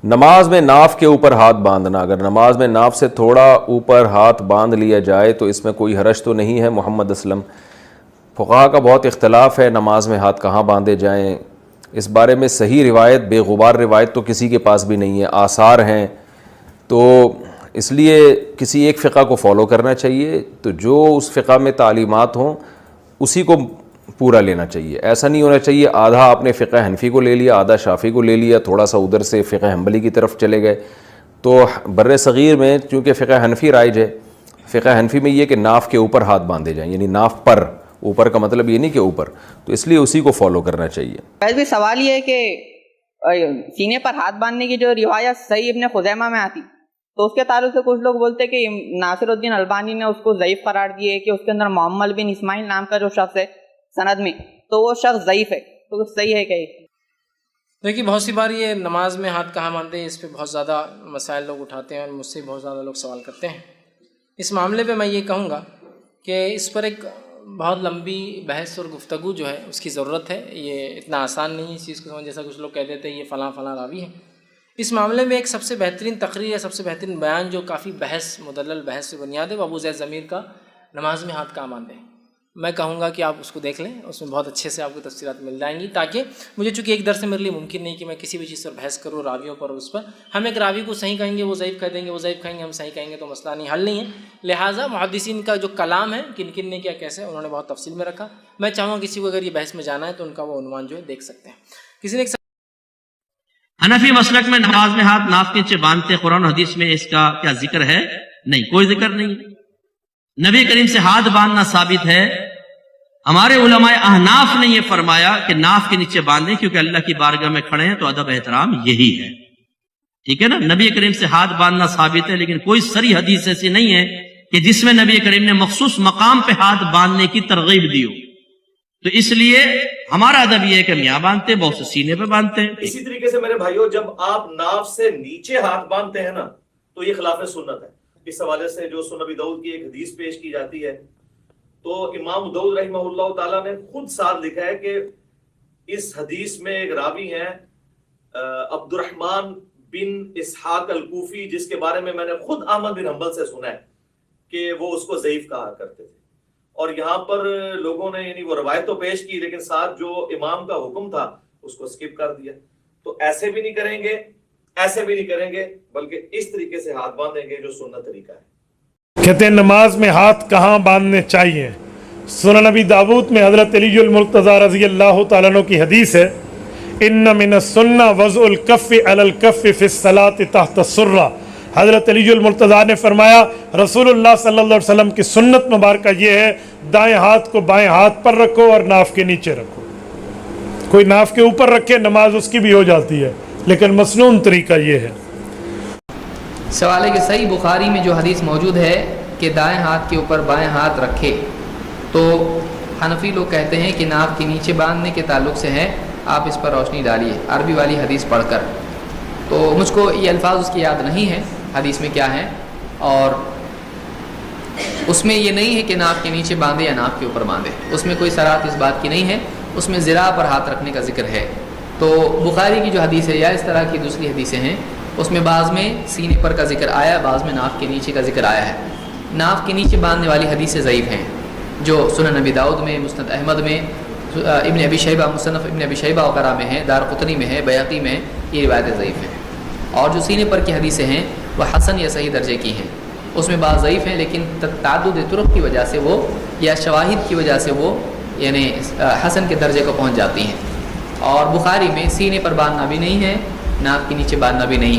نماز میں ناف کے اوپر ہاتھ باندھنا، اگر نماز میں ناف سے تھوڑا اوپر ہاتھ باندھ لیا جائے تو اس میں کوئی حرج تو نہیں ہے محمد اسلم؟ فقہا کا بہت اختلاف ہے نماز میں ہاتھ کہاں باندھے جائیں، اس بارے میں صحیح روایت، بے غبار روایت تو کسی کے پاس بھی نہیں ہے، آثار ہیں، تو اس لیے کسی ایک فقہ کو فالو کرنا چاہیے، تو جو اس فقہ میں تعلیمات ہوں اسی کو پورا لینا چاہیے. ایسا نہیں ہونا چاہیے آدھا آپ نے فقہ حنفی کو لے لیا، آدھا شافعی کو لے لیا، تھوڑا سا ادھر سے فقہ حنبلی کی طرف چلے گئے. تو بر صغیر میں چونکہ فقہ حنفی رائج ہے، فقہ حنفی میں یہ کہ ناف کے اوپر ہاتھ باندھے جائیں، یعنی ناف پر، اوپر کا مطلب یہ نہیں کہ اوپر، تو اس لیے اسی کو فالو کرنا چاہیے. بھی سوال یہ ہے کہ سینے پر ہاتھ باندھنے کی جو روایت صحیح ابن خزیمہ میں آتی، تو اس کے تعلق سے کچھ لوگ بولتے ہیں کہ ناصر الدین البانی نے اس کو ضعیف قرار دیے کہ اس کے اندر محمد بن اسماعیل نام کا جو شخص ہے سند میں، تو وہ شخص ضعیف ہے، تو صحیح ہے کہ؟ دیکھیے بہت سی بار یہ نماز میں ہاتھ کہاں باندھتے ہیں، اس پہ بہت زیادہ مسائل لوگ اٹھاتے ہیں اور مجھ سے بہت زیادہ لوگ سوال کرتے ہیں. اس معاملے پہ میں یہ کہوں گا کہ اس پر ایک بہت لمبی بحث اور گفتگو جو ہے اس کی ضرورت ہے. یہ اتنا آسان نہیں ہے اس چیز کو سمجھ، جیسا کچھ لوگ کہہ دیتے ہیں یہ فلاں فلاں راوی ہے. اس معاملے میں ایک سب سے بہترین تقریر ہے، سب سے بہترین بیان جو کافی بحث، مدلل بحث سے بنیاد ہے، وہ ابو زید ضمیر کا نماز میں ہاتھ کہاں باندھے. میں کہوں گا کہ آپ اس کو دیکھ لیں، اس میں بہت اچھے سے آپ کو تفصیلات مل جائیں گی. تاکہ مجھے چونکہ ایک درس سے میرے لیے ممکن نہیں کہ میں کسی بھی چیز پر بحث کروں راویوں پر، اس پر ہم ایک راوی کو صحیح کہیں گے وہ ضعیف کہہ دیں گے، وہ ضعیف کہیں گے ہم صحیح کہیں گے، تو مسئلہ نہیں، حل نہیں ہے. لہٰذا محدثین کا جو کلام ہے کن کن نے کیا کیسے، انہوں نے بہت تفصیل میں رکھا. میں چاہوں گا کسی کو اگر یہ بحث میں جانا ہے تو ان کا وہ عنوان جو ہے دیکھ سکتے ہیں. کسی نے حنفی مسلک میں نماز میں ہاتھ ناف کے نیچے باندھتے، قرآن حدیث میں اس کا کیا ذکر ہے؟ نہیں، کوئی ذکر نہیں. نبی کریم سے ہاتھ باندھنا ثابت ہے. ہمارے علماء احناف نے یہ فرمایا کہ ناف کے نیچے باندھیں، کیونکہ اللہ کی بارگاہ میں کھڑے ہیں تو ادب احترام یہی ہے. ٹھیک ہے نا، نبی کریم سے ہاتھ باندھنا ثابت ہے، لیکن کوئی صریح حدیث ایسی نہیں ہے کہ جس میں نبی کریم نے مخصوص مقام پہ ہاتھ باندھنے کی ترغیب دی ہو. تو اس لیے ہمارا ادب یہ ہے کہ ہم یہاں باندھتے ہیں، بہت سے سینے پہ باندھتے ہیں. اسی طریقے سے میرے بھائیوں، جب آپ ناف سے نیچے ہاتھ باندھتے ہیں نا تو یہ خلاف سنت ہے. اس حوالے سے جو سنن ابی داؤد کی ایک حدیث پیش کی جاتی ہے، تو امام داؤد رحمہ اللہ تعالیٰ نے خود ساتھ لکھا ہے کہ اس حدیث میں ایک راوی ہیں عبد الرحمن بن اسحاق الکوفی، جس کے بارے میں نے خود احمد بن حنبل سے سنا ہے کہ وہ اس کو ضعیف کہا کرتے تھے. اور یہاں پر لوگوں نے یعنی وہ روایت تو پیش کی، لیکن ساتھ جو امام کا حکم تھا اس کو سکپ کر دیا. تو ایسے بھی نہیں کریں گے، ایسے بھی نہیں کریں گے، بلکہ اس طریقے سے ہاتھ باندھیں گے جو سنت طریقہ ہے. کہتے ہیں نماز میں ہاتھ کہاں باندھنے چاہیے. سنن نبی داود میں حضرت علی المرتضیٰ رضی اللہ تعالیٰ عنہ کی حدیث ہے، ان من السنہ وضع الکف علی الکف فی الصلاۃ تحت السرہ. حضرت علی المرتضیٰ نے فرمایا رسول اللہ صلی اللہ علیہ وسلم کی سنت مبارکہ یہ ہے، دائیں ہاتھ کو بائیں ہاتھ پر رکھو اور ناف کے نیچے رکھو. کوئی ناف کے اوپر رکھے نماز اس کی بھی ہو جاتی ہے، لیکن مسنون طریقہ یہ ہے. سوال ہے کہ صحیح بخاری میں جو حدیث موجود ہے کہ دائیں ہاتھ کے اوپر بائیں ہاتھ رکھے، تو حنفی لوگ کہتے ہیں کہ ناف کے نیچے باندھنے کے تعلق سے ہے. آپ اس پر روشنی ڈالیے عربی والی حدیث پڑھ کر. تو مجھ کو یہ الفاظ اس کی یاد نہیں ہے حدیث میں کیا ہے، اور اس میں یہ نہیں ہے کہ ناف کے نیچے باندھے یا ناف کے اوپر باندھے، اس میں کوئی صراحت اس بات کی نہیں ہے. اس میں ذراع پر ہاتھ رکھنے کا ذکر ہے. تو بخاری کی جو حدیث ہے یا اس طرح کی دوسری حدیثیں ہیں، اس میں بعض میں سینے پر کا ذکر آیا ہے، بعض میں ناف کے نیچے کا ذکر آیا ہے. ناف کے نیچے باندھنے والی حدیثیں ضعیف ہیں، جو سنن نبی داؤد میں، مسند احمد میں، ابن ابی شیبہ، مصنف ابن ابی شیبہ وغیرہ میں ہے، دارقطنی میں ہے، بیہقی میں، یہ روایتیں ضعیف ہیں. اور جو سینے پر کی حدیثیں ہیں وہ حسن یا صحیح درجے کی ہیں. اس میں بعض ضعیف ہیں، لیکن تعدد طرق کی وجہ سے وہ یا شواہد کی وجہ سے وہ یعنی حسن کے درجے کو پہنچ جاتی ہیں. اور بخاری میں سینے پر باندھنا بھی نہیں ہے، ناف کے نیچے باندھنا بھی نہیں ہے.